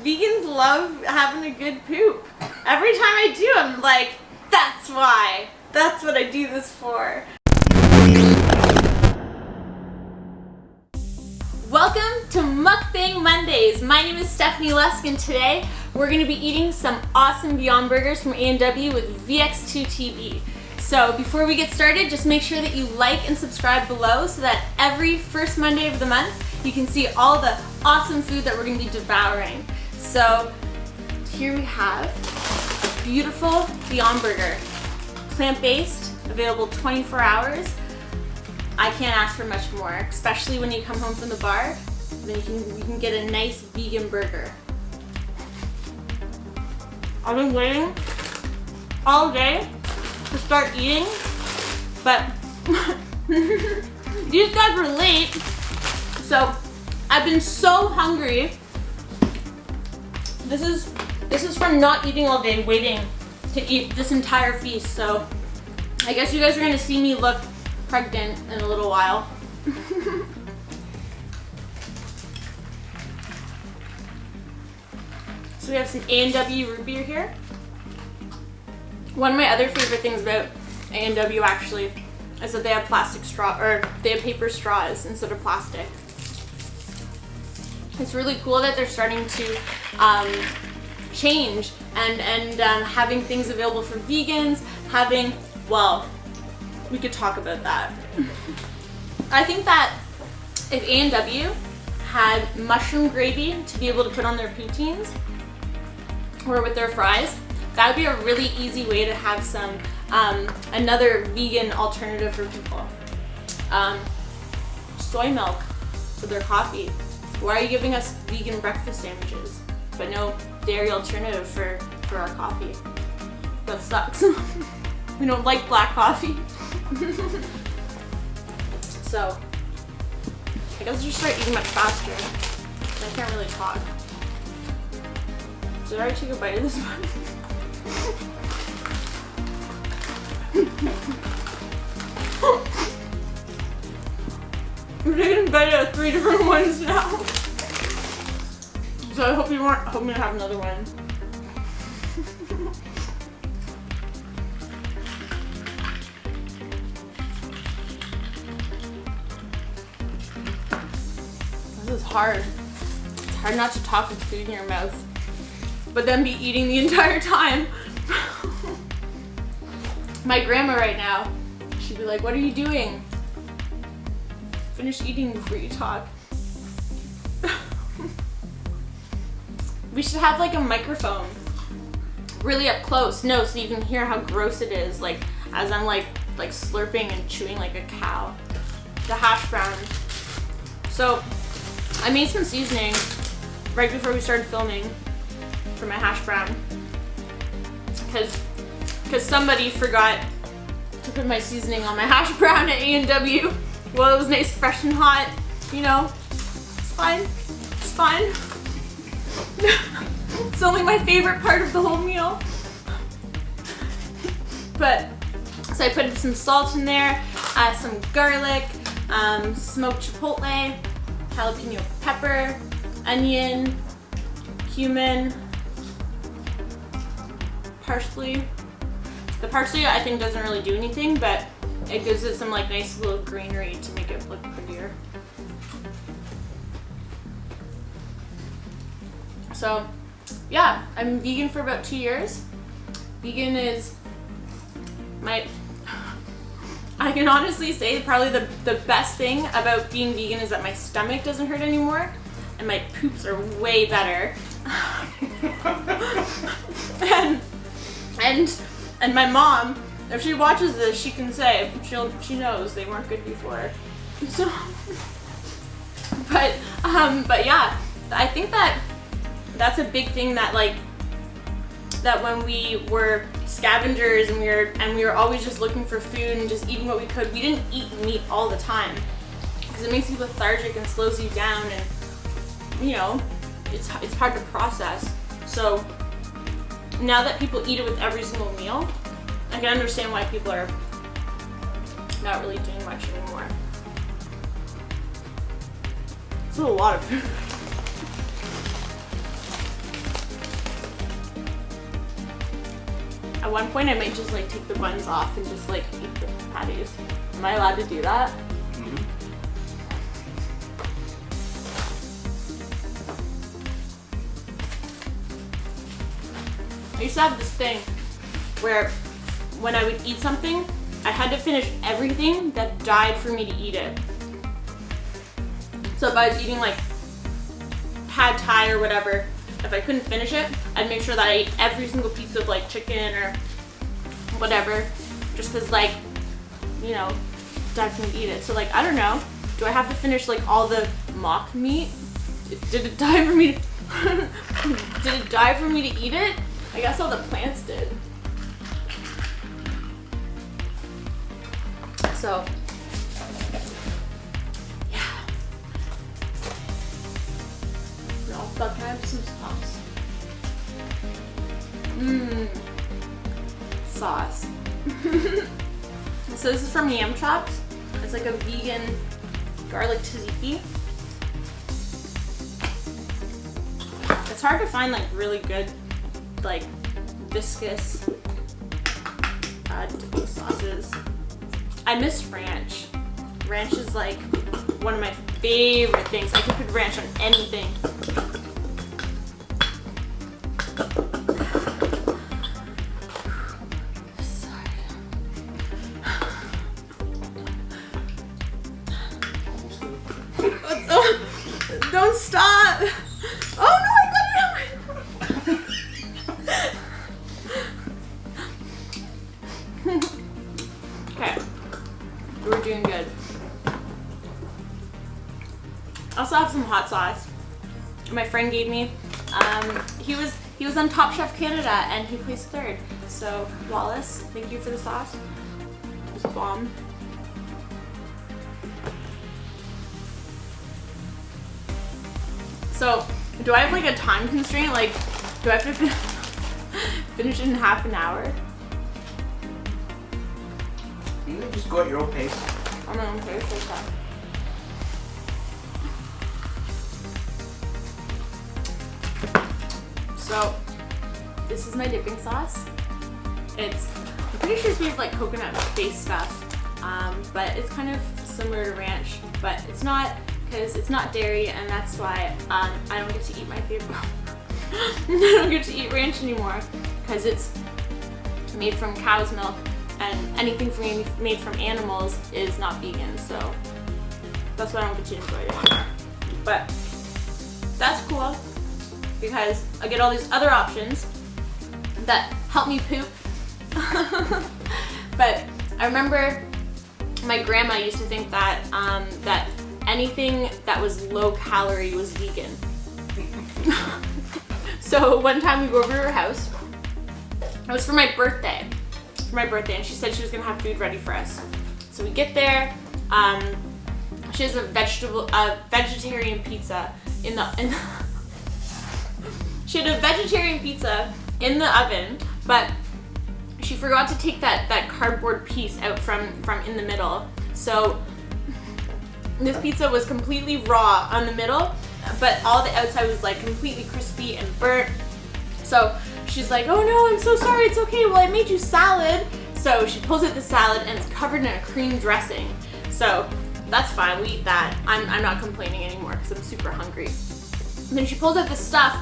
vegans love having a good poop. Every time I do, I'm like, that's why. That's what I do this for. Welcome to Mukbang Mondays. My name is Stephanie Lusk, and today we're going to be eating some awesome Beyond Burgers from A&W with VX2TV. So before we get started, just make sure that you like and subscribe below so that every first Monday of the month you can see all the awesome food that we're going to be devouring. So here we have a beautiful Beyond Burger, plant-based, available 24 hours. I can't ask for much more, especially when you come home from the bar. Then you can get a nice vegan burger. I've been waiting all day to start eating, but these guys were late, so I've been so hungry. This is from not eating all day, waiting to eat this entire feast. So I guess you guys are gonna see me look pregnant in a little while. So we have some A&W root beer here. One of my other favorite things about A&W actually is that they have plastic straw, or they have paper straws instead of plastic. It's really cool that they're starting to change and having things available for vegans, well, we could talk about that. I think that if A&W had mushroom gravy to be able to put on their poutines or with their fries, that would be a really easy way to have some another vegan alternative for people. Soy milk for their coffee. Why are you giving us vegan breakfast sandwiches but no dairy alternative for our coffee? That sucks. We don't like black coffee. So I guess I'll just start eating much faster. I can't really talk. Did I already take a bite of this one? I'm taking a bite of 3 different ones now. So I hope you weren't hoping to have another one. This is hard. It's hard not to talk with food in your mouth, but then be eating the entire time. My grandma right now, she'd be like, what are you doing? Finish eating before you talk. We should have like a microphone really up close. No, so you can hear how gross it is, like as I'm like slurping and chewing like a cow. The hash brown. So I made some seasoning right before we started filming for my hash brown because somebody forgot to put my seasoning on my hash brown at A&W. Well, it was nice, fresh and hot, you know. It's fine. It's fine. It's only my favorite part of the whole meal. But so I put some salt in there, some garlic, smoked chipotle, jalapeno pepper, onion, cumin, parsley. The parsley I think doesn't really do anything, but it gives it some like nice little greenery to make it look prettier. So yeah, I'm vegan for about 2 years. Vegan is I can honestly say probably the best thing about being vegan is that my stomach doesn't hurt anymore and my poops are way better. and my mom, if she watches this, she can say she knows they weren't good before. So but yeah, I think that's a big thing that when we were scavengers and we were always just looking for food and just eating what we could, we didn't eat meat all the time because it makes you lethargic and slows you down, and you know, it's hard to process. So now that people eat it with every single meal, I can understand why people are not really doing much anymore. It's a lot of food. one point I might just like take the buns off and just like eat the patties. Am I allowed to do that? Mm-hmm. I used to have this thing where when I would eat something, I had to finish everything that died for me to eat it. So if I was eating like pad thai or whatever, if I couldn't finish it, I'd make sure that I ate every single piece of like chicken or whatever, just cause like, you know, died for me to eat it. So like, I don't know, do I have to finish like all the mock meat? Did it die for me to, did it die for me to eat it? I guess all the plants did. So, yeah. No, but can I have some sauce? Sauce. So this is from Yam Chops. It's like a vegan garlic tzatziki. It's hard to find like really good, like viscous dipping sauces. I miss ranch. Ranch is like one of my favorite things. I can put ranch on anything. Don't stop! Oh no, I got it on my... Okay, we're doing good. I also have some hot sauce my friend gave me. He was on Top Chef Canada and he placed 3rd. So Wallace, thank you for the sauce. It was bomb. So, do I have like a time constraint? Like, do I have to finish it in half an hour? You can just go at your own pace. I'm my own pace, okay. So, this is my dipping sauce. I'm pretty sure it's made of like coconut-based stuff, but it's kind of similar to ranch, but it's not, because it's not dairy, and that's why I don't get to eat my favorite. I don't get to eat ranch anymore, because it's made from cow's milk, and anything made from animals is not vegan, so that's why I don't get to enjoy it anymore. But that's cool, because I get all these other options that help me poop. But I remember my grandma used to think that that anything that was low calorie was vegan. So one time we go over to her house. It was for my birthday. And she said she was gonna have food ready for us. So we get there. She has a vegetarian pizza she had a vegetarian pizza in the oven, but she forgot to take that cardboard piece out from in the middle. So this pizza was completely raw on the middle, but all the outside was like completely crispy and burnt. So she's like, oh no, I'm so sorry, it's okay, well I made you salad. So she pulls out the salad and it's covered in a cream dressing. So that's fine, we eat that. I'm not complaining anymore because I'm super hungry. And then she pulls out this stuff.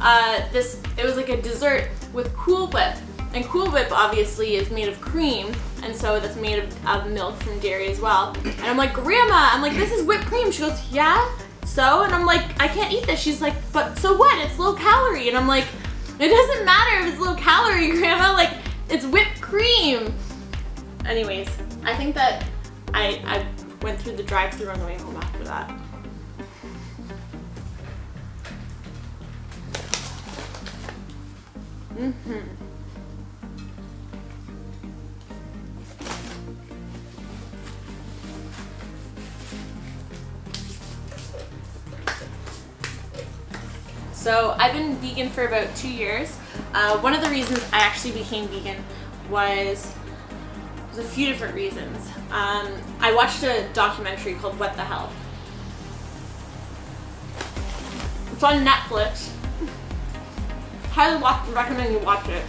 It was like a dessert with Cool Whip. And Cool Whip obviously is made of cream, and so that's made of milk from dairy as well. And I'm like, Grandma, this is whipped cream. She goes, yeah, so? And I'm like, I can't eat this. She's like, but so what? It's low calorie. And I'm like, it doesn't matter if it's low calorie, Grandma, like, it's whipped cream. Anyways, I think that I went through the drive-thru on the way home after that. So I've been vegan for about 2 years. One of the reasons I actually became vegan was a few different reasons. I watched a documentary called What the Health. It's on Netflix. Highly recommend you watch it.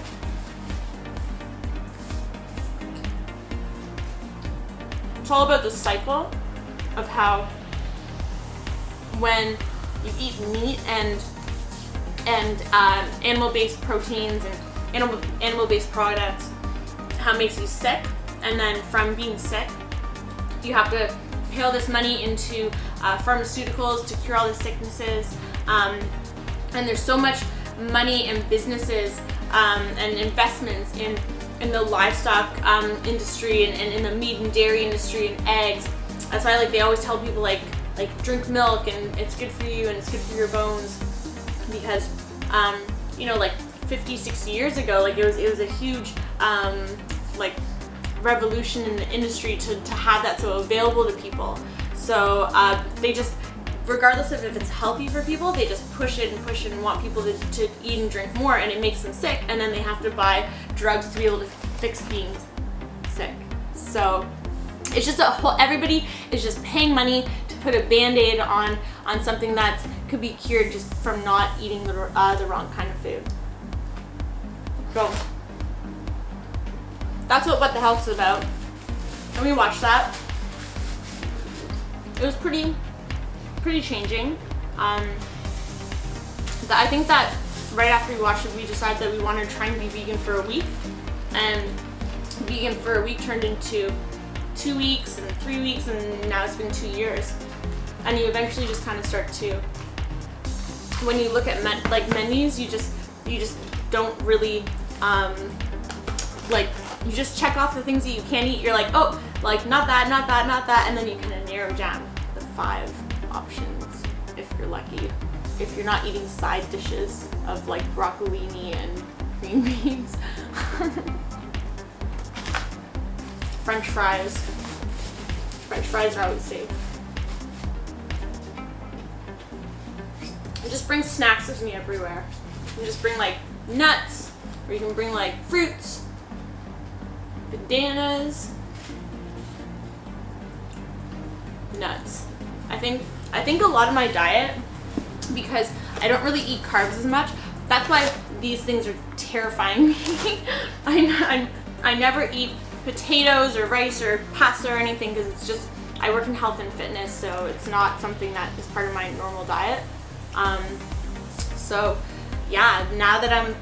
It's all about the cycle of how when you eat meat and animal-based proteins and animal-based products, how it makes you sick, and then from being sick, you have to pay all this money into pharmaceuticals to cure all the sicknesses, and there's so much money in businesses and investments in the livestock industry and in the meat and dairy industry and eggs. That's why they always tell people like drink milk and it's good for you and it's good for your bones, because you know, like 50, 60 years ago, it was a huge revolution in the industry to have that so available to people. So they just, regardless of if it's healthy for people, they just push it and want people to eat and drink more, and it makes them sick, and then they have to buy drugs to be able to fix being sick. So it's just everybody is just paying money to put a band-aid on something that could be cured just from not eating the wrong kind of food. So that's what the Health's about. And we watched that. It was pretty changing. I think that right after we watched it, we decided that we wanted to try and be vegan for a week, and vegan for a week turned into 2 weeks and 3 weeks, and now it's been 2 years. And you eventually just kind of start to, when you look at menus, you just don't really you just check off the things that you can't eat. You're like, oh, not that, and then you kind of narrow down the 5 options if you're lucky. If you're not eating side dishes of broccolini and green beans. French fries. French fries are always safe. I just bring snacks with me everywhere. You can just bring nuts, or you can bring fruits, bananas, nuts. I think a lot of my diet, because I don't really eat carbs as much, that's why these things are terrifying me. I never eat potatoes or rice or pasta or anything, because it's just, I work in health and fitness, so it's not something that is part of my normal diet. So yeah, now that I'm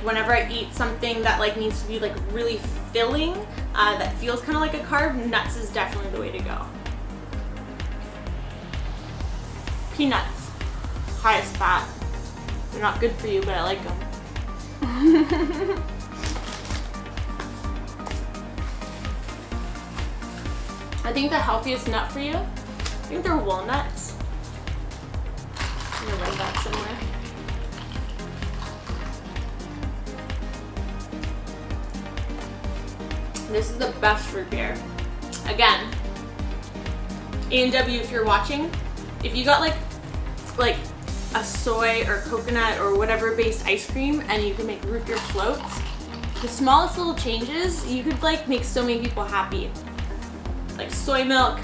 whenever I eat something that needs to be really filling, that feels kind of like a carb, nuts is definitely the way to go. Peanuts, highest fat. They're not good for you, but I like them. I think the healthiest nut for you, I think they're walnuts. I'm gonna write that somewhere. This is the best root beer. Again, A&W, if you're watching, if you got a soy or coconut or whatever based ice cream and you can make root beer floats, the smallest little changes, you could make so many people happy. Soy milk,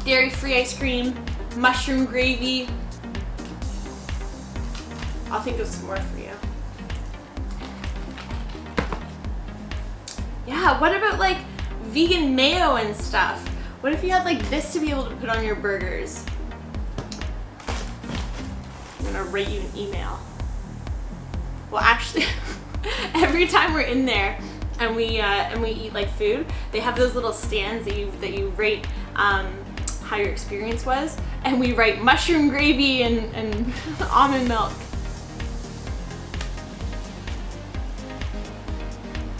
dairy-free ice cream, mushroom gravy. I'll think of some more for you. Yeah, what about vegan mayo and stuff? What if you had this to be able to put on your burgers? I'm gonna write you an email. Well, actually, every time we're in there and we eat food, they have those little stands that you rate how your experience was, and we write mushroom gravy and almond milk.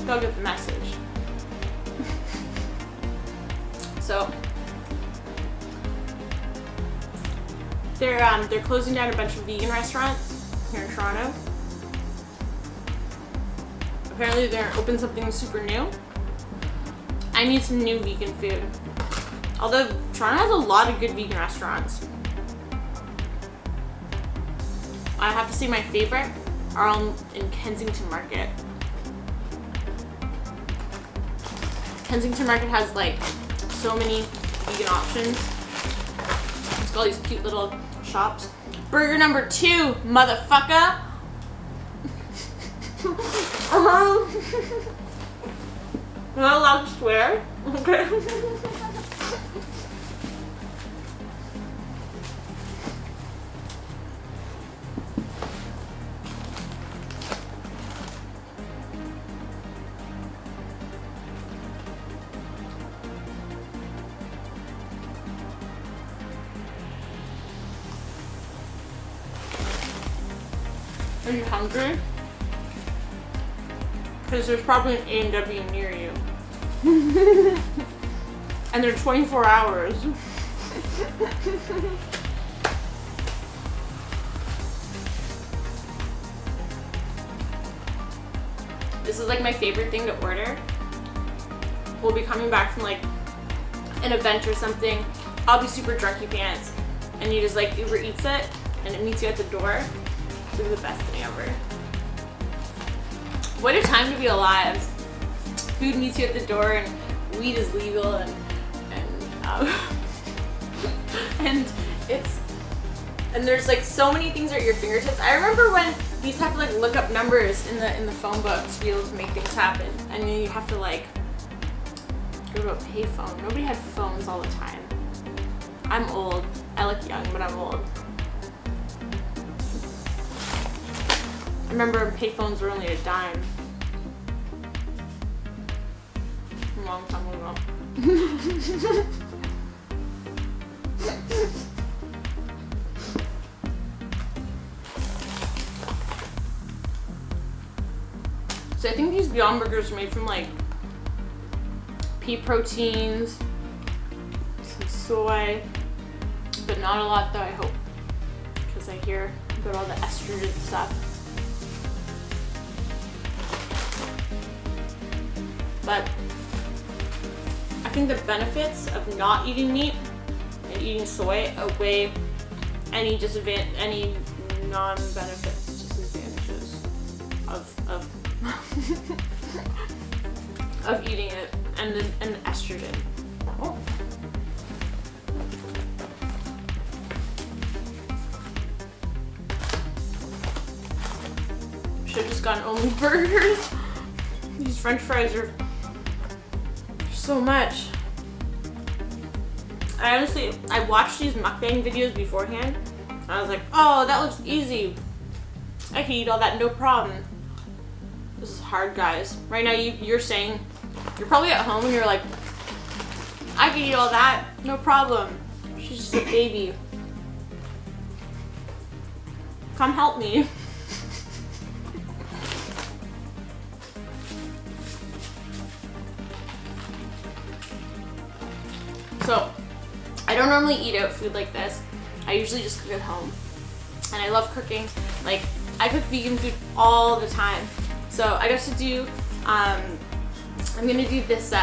They'll get the message. So they're closing down a bunch of vegan restaurants here in Toronto. Apparently they're gonna open something super new. I need some new vegan food. Although Toronto has a lot of good vegan restaurants. I have to say my favorite are all in Kensington Market. Kensington Market has so many vegan options. It's got all these cute little shops. Burger number 2, motherfucker. I'm not allowed to swear. Okay. Are you hungry? Because there's probably an A&W near you. And they're 24 hours. This is like my favorite thing to order. We'll be coming back from like an event or something. I'll be super drunky pants. And you just like Uber Eats it and it meets you at the door. It's the best thing ever. What a time to be alive. Food meets you at the door and weed is legal and there's like so many things at your fingertips. I remember when you used to have to like look up numbers in the phone book to be able to make things happen. And then you have to like go to a payphone. Nobody had phones all the time. I'm old. I look young, but I'm old. I remember payphones were only a dime. A long time ago. So I think these Beyond Burgers are made from like pea proteins, some soy, but not a lot though, I hope, because I hear about all the estrogen stuff. But I think the benefits of not eating meat and eating soy outweigh any non-benefits, disadvantages of eating it and the estrogen. Oh. Should have just gotten only burgers. These French fries are so much. I watched these mukbang videos beforehand. And I was like, oh, that looks easy. I can eat all that, no problem. This is hard, guys. Right now, you're saying, you're probably at home and you're like, I can eat all that, no problem. She's just a baby. Come help me. So, I don't normally eat out food like this. I usually just cook at home. And I love cooking. Like, I cook vegan food all the time. So I got to do, I'm gonna do this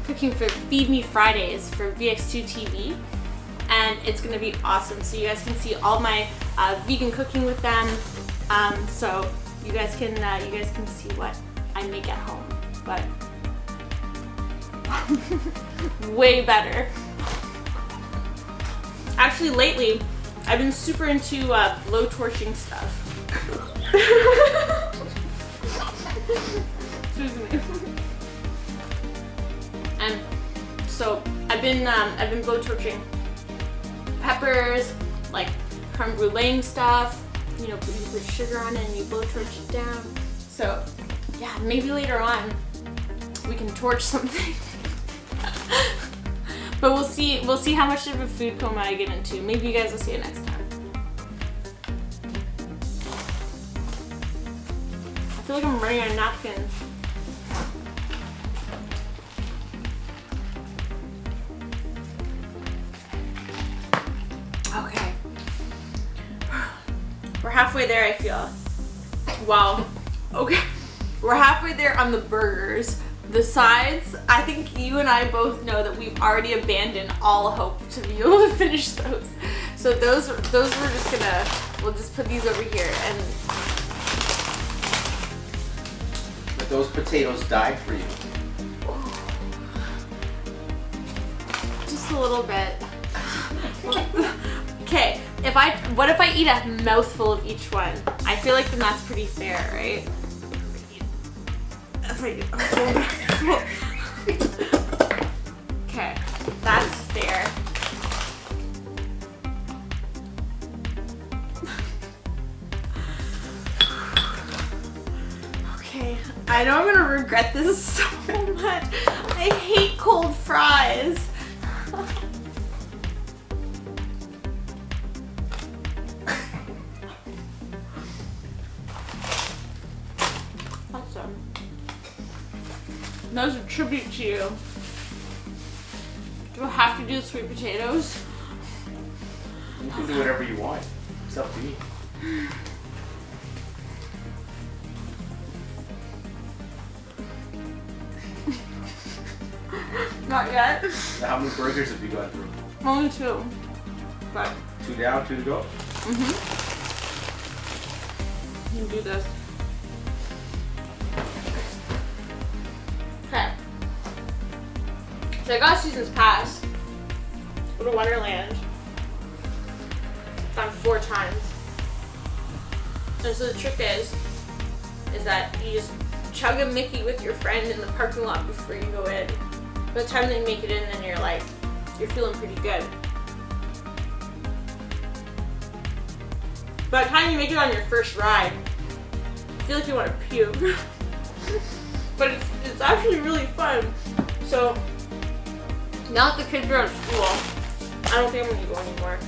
cooking for Feed Me Fridays for VX2TV. And it's gonna be awesome. So you guys can see all my vegan cooking with them. So you guys can see what I make at home. But way better. Actually, lately, I've been super into blow torching stuff. Excuse me. And so I've been blow torching peppers, like creme brulee stuff. You know, you put sugar on it and you blow torch it down. So yeah, maybe later on we can torch something. But we'll see how much of a food coma I get into. Maybe you guys will see it next time. I feel like I'm running out of napkins. Okay. We're halfway there, I feel. Wow. Okay. We're halfway there on the burgers. The sides, I think you and I both know that we've already abandoned all hope to be able to finish those. So those we're just gonna, we'll just put these over here and. But those potatoes died for you. Just a little bit. Okay, what if I eat a mouthful of each one? I feel like then that's pretty fair, right? Okay, that's fair. Okay, I know I'm gonna regret this so much. I hate cold fries. That was a tribute to you. Do I have to do sweet potatoes? You can do whatever you want. It's up to you. Not yet. Now, how many burgers have you gone through? Only 2. But 2 down, 2 to go? You can do this. Okay. So I got Seasons Pass. Go to Wonderland. Gone 4 times. And so the trick is that you just chug a Mickey with your friend in the parking lot before you go in. By the time they make it in, then you're feeling pretty good. By the time you make it on your first ride, I feel like you want to puke. But it's actually really fun. So now that the kids are out of school, I don't think I'm going to go anymore.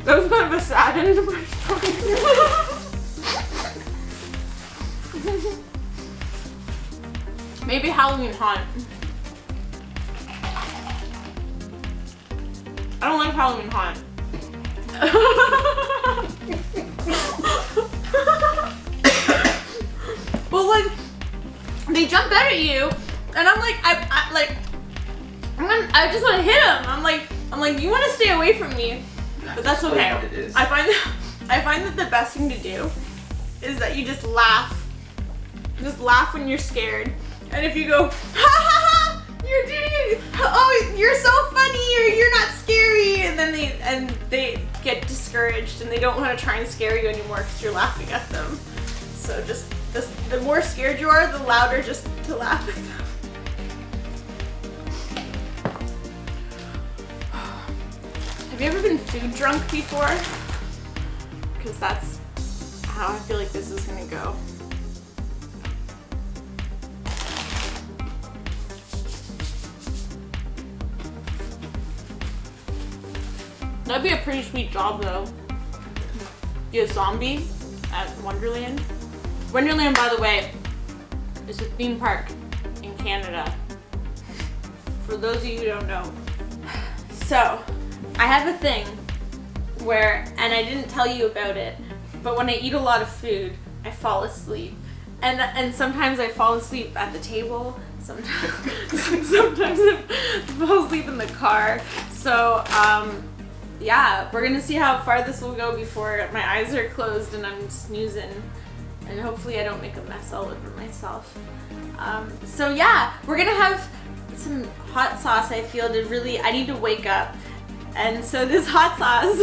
That was kind of a sad end to my story. Maybe Halloween Haunt. I don't like Halloween Haunt. Well, like, they jump out at you, and I'm like, I just want to hit them. I'm like, you want to stay away from me, but that's okay. I find that the best thing to do is that you just laugh. Just laugh when you're scared. And if you go, ha ha ha, you're doing it, oh, you're so funny, or you're not scary, and then they get discouraged and they don't want to try and scare you anymore because you're laughing at them. So just the more scared you are, the louder just to laugh at them. Have you ever been food drunk before? Because that's how I feel like this is gonna go. That'd be a pretty sweet job though. Be a zombie at Wonderland. Wonderland, by the way, is a theme park in Canada. For those of you who don't know. So, I have a thing where, and I didn't tell you about it, but when I eat a lot of food, I fall asleep. And sometimes I fall asleep at the table. Sometimes I fall asleep in the car. So, yeah, we're gonna see how far this will go before my eyes are closed and I'm snoozing, and hopefully I don't make a mess all over myself. So yeah, we're gonna have some hot sauce. I feel I need to wake up, and so this hot sauce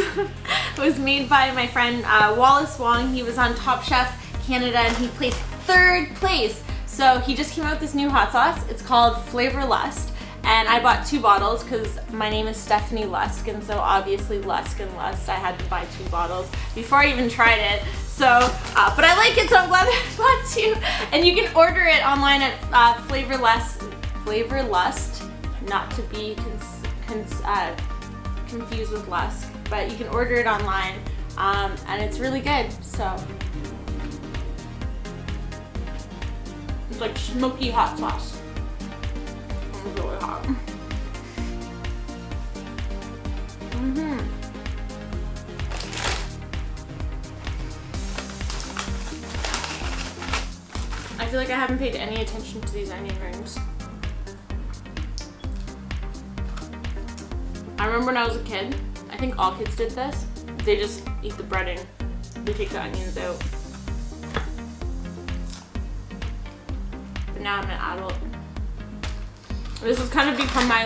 was made by my friend Wallace Wong. He was on Top Chef Canada and he placed 3rd place. So he just came out with this new hot sauce. It's called Flavor Lust. And I bought 2 bottles because my name is Stephanie Lusk, and so obviously Lusk and Lust, I had to buy 2 bottles before I even tried it. So, but I like it, so I'm glad that I bought 2. And you can order it online at Flavor Lust, not to be confused with Lusk, but you can order it online, and it's really good. So, it's like smoky hot sauce. Really hot. I feel like I haven't paid any attention to these onion rings. I remember when I was a kid, I think all kids did this. They just eat the breading. They take the onions out. But now I'm an adult. This has kind of become my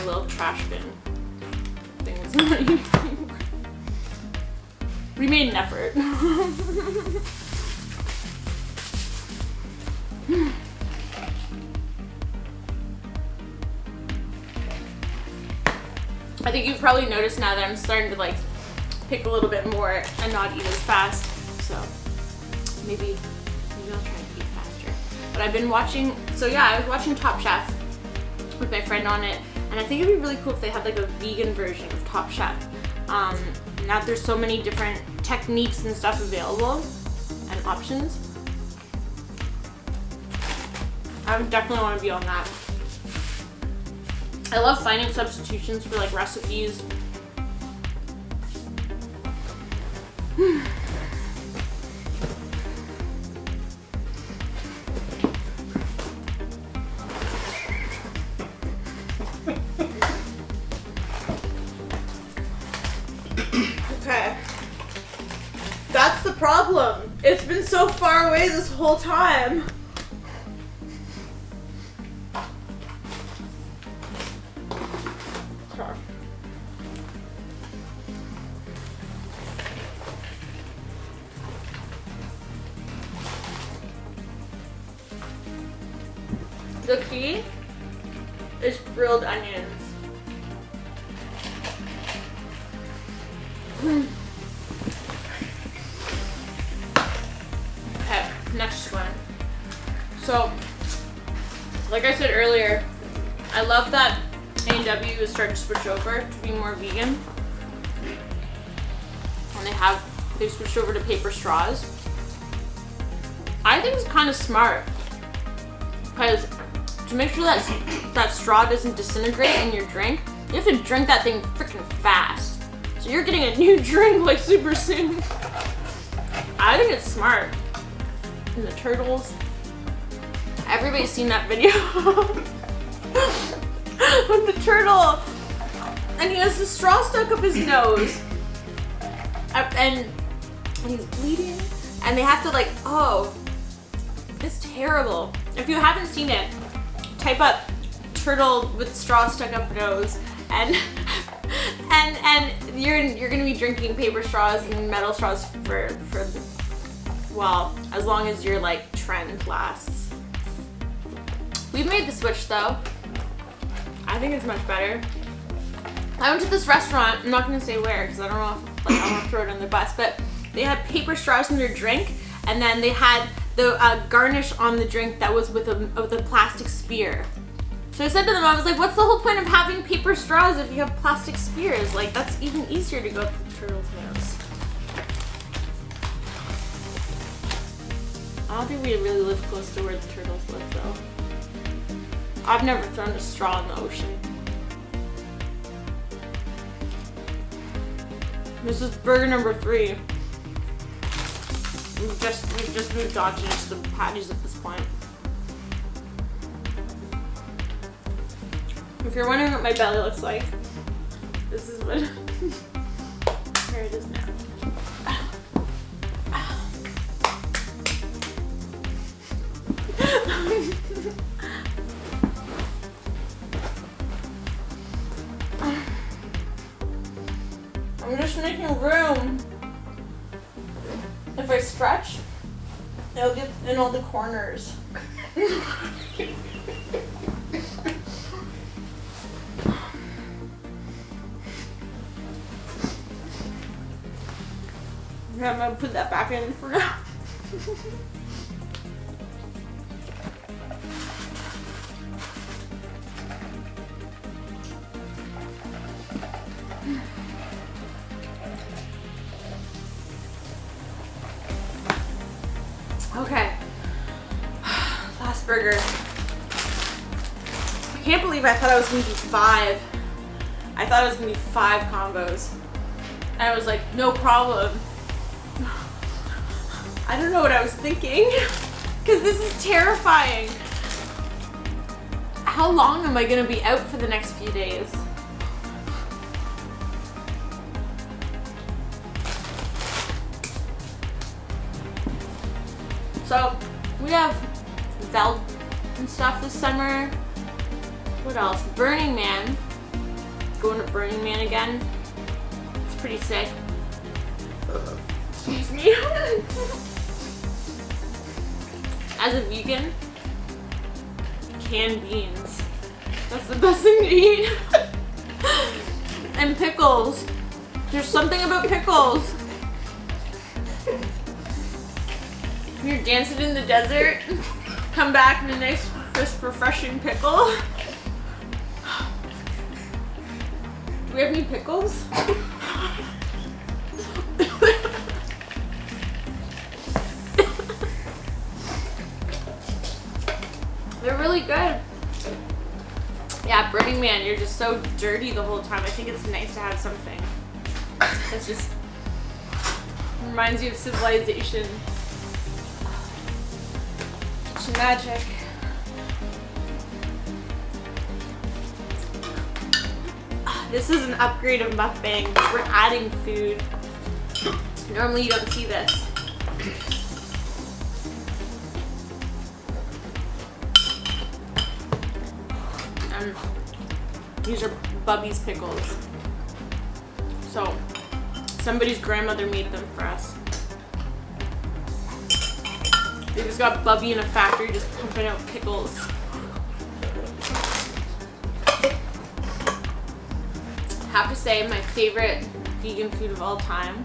little trash bin thing. We made an effort. I think you've probably noticed now that I'm starting to pick a little bit more and not eat as fast. So maybe I'll try and eat faster. But I've been watching, so yeah, I was watching Top Chef with my friend on it, and I think it'd be really cool if they had a vegan version of Top Chef. Now that there's so many different techniques and stuff available and options. I would definitely want to be on that. I love finding substitutions for like recipes. Okay. That's the problem. It's been so far away this whole time. Sorry. The key is grilled onions. Okay, next one. So, like I said earlier, I love that A&W is starting to switch over to be more vegan. And they've switched over to paper straws. I think it's kind of smart because to make sure that straw doesn't disintegrate in your drink, you have to drink that thing freaking fast. So you're getting a new drink like super soon. I think it's smart. And the turtles. Everybody's seen that video with the turtle. And he has the straw stuck up his nose. And he's bleeding. And they have to like, oh, it's terrible. If you haven't seen it, type up turtle with straw stuck up nose and you're gonna be drinking paper straws and metal straws for well, as long as your like trend lasts. We've made the switch though. I think it's much better. I went to this restaurant, I'm not gonna say where because I don't know if like I want to throw it on the bus, but they had paper straws in their drink and then they had the garnish on the drink that was with a plastic spear. So I said to them, I was like, what's the whole point of having paper straws if you have plastic spears? Like, that's even easier to go up the turtle's nose. I don't think we really live close to where the turtles live, though. I've never thrown a straw in the ocean. This is burger number 3. We've just moved on to just the patties at this point. If you're wondering what my belly looks like, this is what. Here it is now. I'm just making room. If I stretch, it'll get in all the corners. I'm gonna put that back in for now. Okay. Last burger. I can't believe I thought I was gonna do 5. I thought it was gonna be 5 combos. And I was like, no problem. I don't know what I was thinking, because this is terrifying. How long am I gonna be out for the next few days? So, we have Veld and stuff this summer. What else? Burning Man. Going to Burning Man again. It's pretty sick. Excuse me. As a vegan, canned beans. That's the best thing to eat. And pickles. There's something about pickles. You're dancing in the desert, come back in a nice, crisp, refreshing pickle. Do we have any pickles? They're Burning Man, you're just so dirty the whole time. I think it's nice to have something that's just reminds you of civilization. It's magic. This is an upgrade of mukbang. We're adding food. Normally you don't see this. And these are Bubby's pickles. So somebody's grandmother made them for us. They just got Bubby in a factory just pumping out pickles. I have to say my favorite vegan food of all time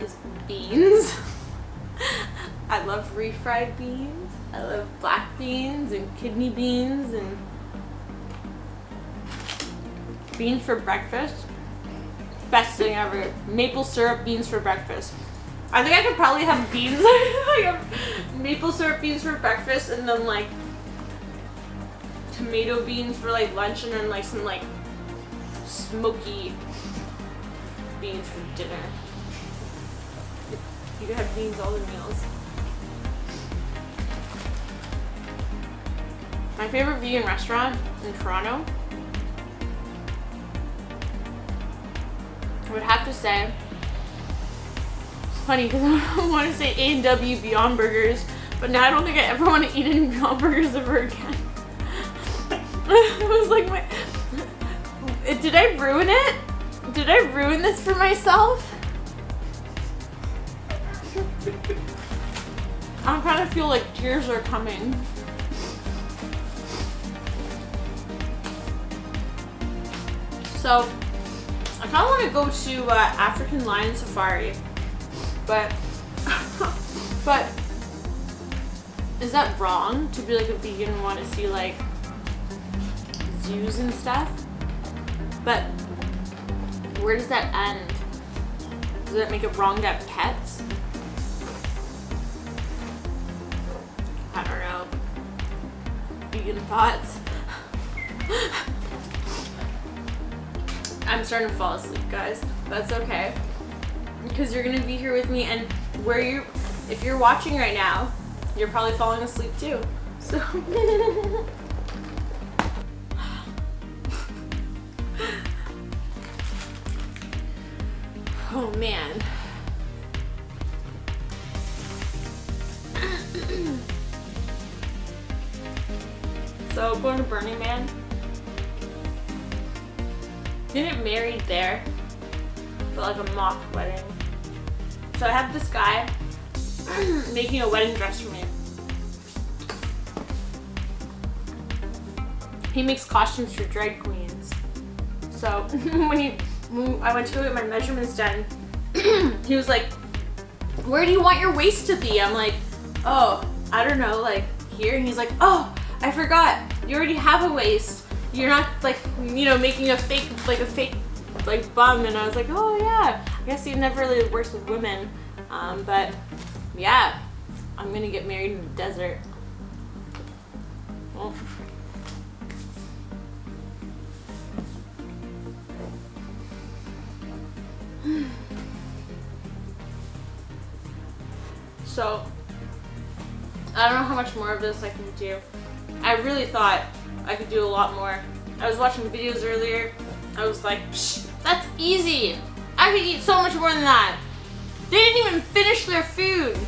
is beans. I love refried beans. I love black beans and kidney beans and beans for breakfast. Best thing ever. Maple syrup beans for breakfast. I think I could probably have beans, like maple syrup beans for breakfast, and then like tomato beans for like lunch, and then like some like smoky beans for dinner. You could have beans all the meals. My favorite vegan restaurant in Toronto, I would have to say, it's funny because I want to say A&W Beyond Burgers, but now I don't think I ever want to eat any Beyond Burgers ever again. It was like did I ruin it? Did I ruin this for myself? I kind of feel like tears are coming. So, I kind of want to go to African Lion Safari, but is that wrong to be like a vegan and want to see like zoos and stuff? But where does that end? Does that make it wrong to have pets? I don't know. Vegan thoughts. I'm starting to fall asleep, guys. That's okay. Because you're gonna be here with me, and if you're watching right now, you're probably falling asleep too. So oh man. So going to Burning Man. Didn't get married there, but like a mock wedding. So I have this guy making a wedding dress for me. He makes costumes for drag queens. So when I went to go get my measurements done, he was like, "Where do you want your waist to be?" I'm like, "Oh, I don't know, like here." And he's like, "Oh, I forgot. You already have a waist. You're not like, you know, making a fake bum." And I was like, "Oh yeah, I guess he never really works with women." But yeah, I'm gonna get married in the desert. Well, so I don't know how much more of this I can do. I really thought I could do a lot more. I was watching videos earlier. I was like, psh, that's easy. I could eat so much more than that. They didn't even finish their food.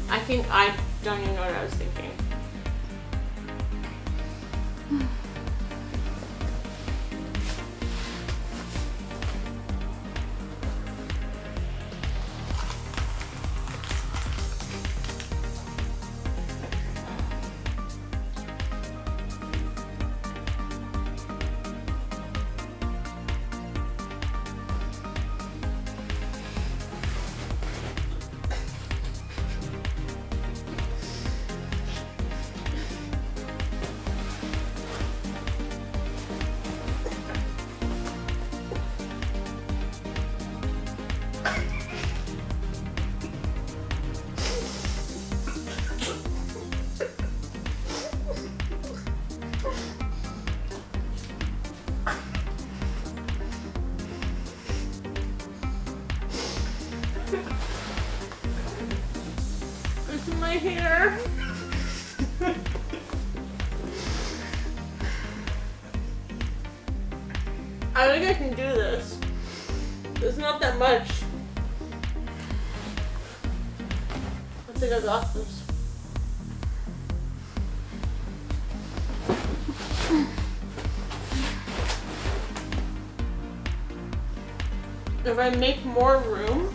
I don't even know what I was thinking. hair. I think I can do this. It's not that much. I think I got this. If I make more room,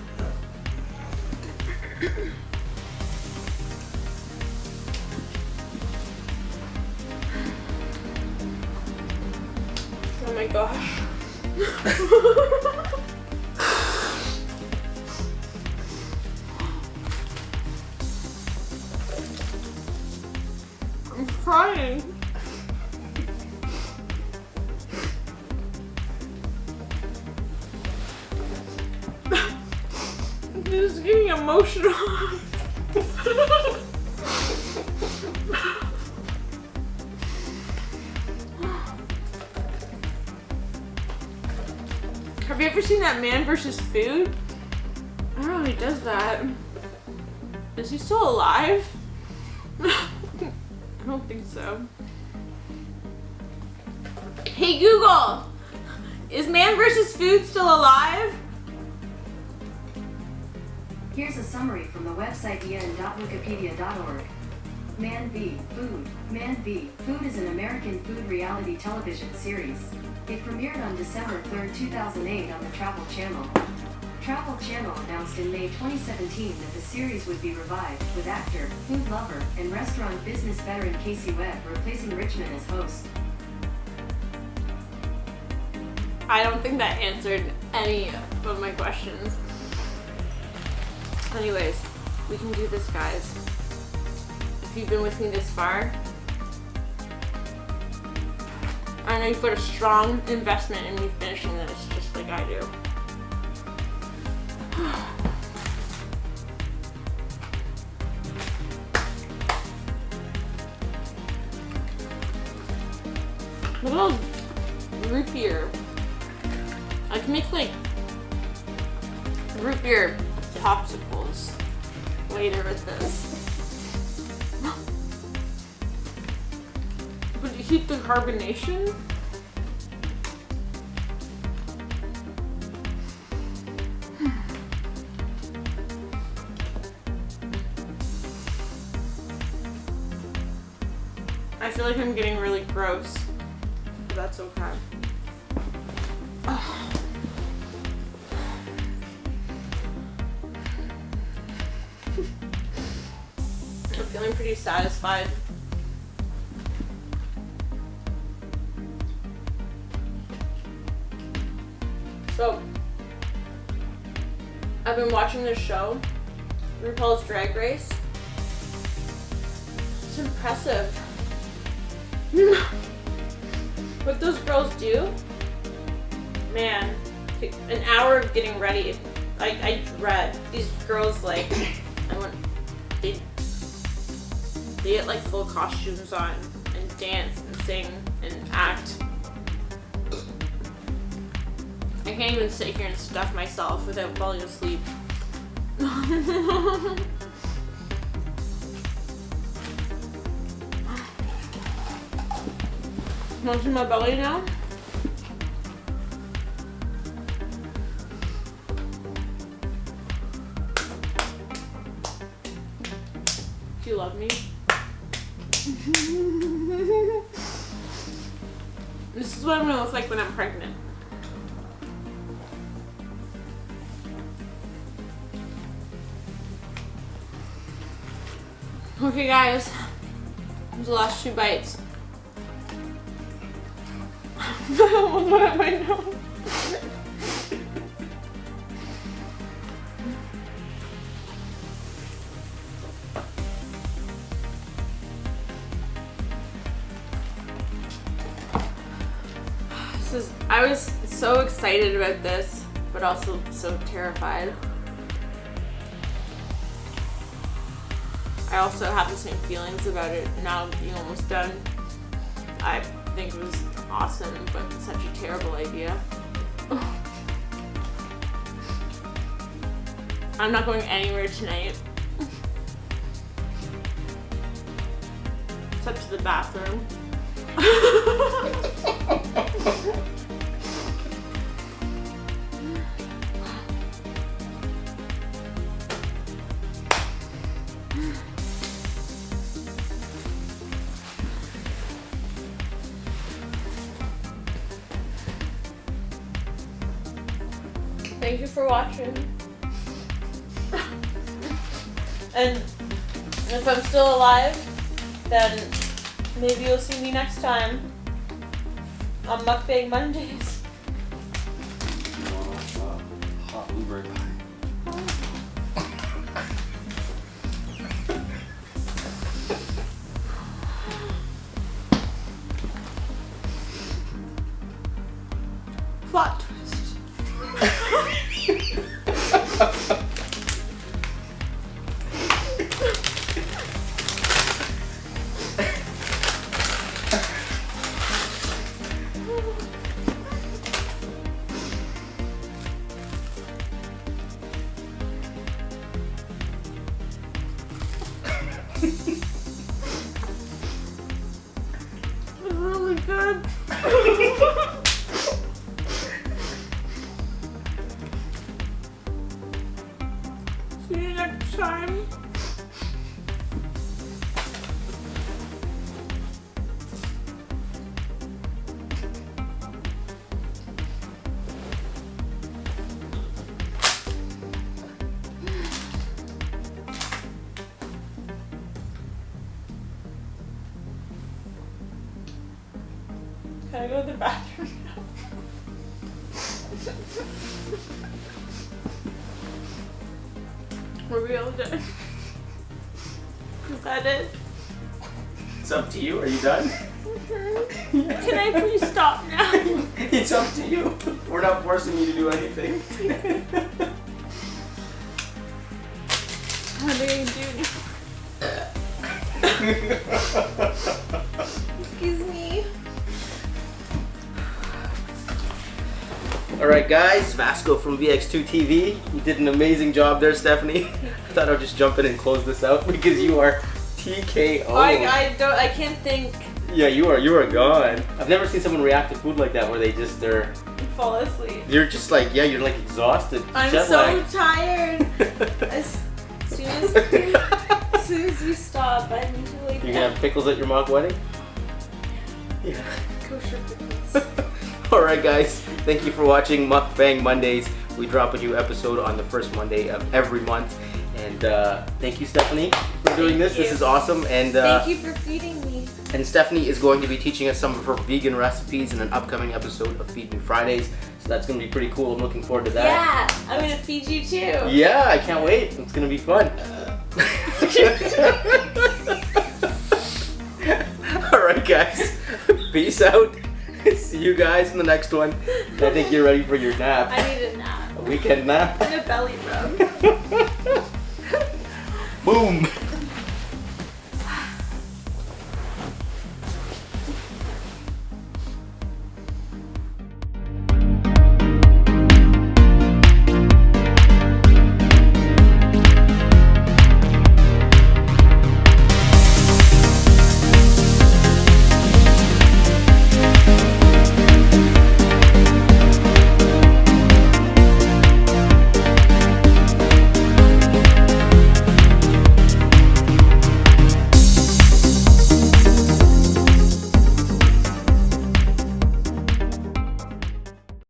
oh my gosh. I'm crying. This is getting emotional. Have you ever seen that Man vs. Food? I don't know if he does that. Is he still alive? I don't think so. Hey Google! Is Man vs. Food still alive? Here's a summary from the website en.wikipedia.org. Man v. Food. Man v. Food is an American food reality television series. It premiered on December 3, 2008 on the Travel Channel. Travel Channel announced in May 2017 that the series would be revived, with actor, food lover, and restaurant business veteran Casey Webb replacing Richmond as host. I don't think that answered any of my questions. Anyways, we can do this, guys. If you've been with me this far, I know you've got a strong investment in me finishing this, just like I do. What about root beer? I can make like root beer popsicles later with this. Would you heat the carbonation? I feel like I'm getting really gross, but that's okay. I'm feeling pretty satisfied. So, I've been watching this show, RuPaul's Drag Race. It's impressive. What those girls do, man, an hour of getting ready. I dread these girls, like, they get like full costumes on and dance and sing and act. I can't even sit here and stuff myself without falling asleep. Want to see my belly now? Do you love me? This is what I'm gonna look like when I'm pregnant. Okay guys, here's the last 2 bites. I almost went up my nose. I was so excited about this, but also so terrified. I also have the same feelings about it now being almost done. I think it was awesome, but such a terrible idea. I'm not going anywhere tonight. Except to the bathroom. Thank you for watching. And if I'm still alive, then maybe you'll see me next time on Mukbang Mondays. Hot blueberry pie. Plot twist. It's really good. See you next time. Can I go to the bathroom now? Were we all done? Is that it? It's up to you. Are you done? Can I please stop now? It's up to you. We're not forcing you to do anything. What are you doing? Excuse me. Alright guys, Vasco from VX2TV. You did an amazing job there, Stephanie. I thought I'd just jump in and close this out because you are TKO. I can't think. Yeah, you are gone. I've never seen someone react to food like that where they're Fall asleep. you're just like, yeah, you're like exhausted. I'm jet so lag. tired. As soon as we stop, I need to lay You down. gonna have pickles at your mock wedding? Yeah. Kosher pickles. Alright guys, thank you for watching Mukbang Mondays. We drop a new episode on the first Monday of every month. And thank you, Stephanie, for doing this. you. This is awesome. And Thank you for feeding me. And Stephanie is going to be teaching us some of her vegan recipes in an upcoming episode of Feed Me Fridays. So that's going to be pretty cool. I'm looking forward to that. Yeah, I'm gonna feed you too. Yeah, I can't wait. It's going to be fun. Alright guys, peace out. See you guys in the next one. I think you're ready for your nap. I need a nap. A weekend nap. And a belly rub. Boom.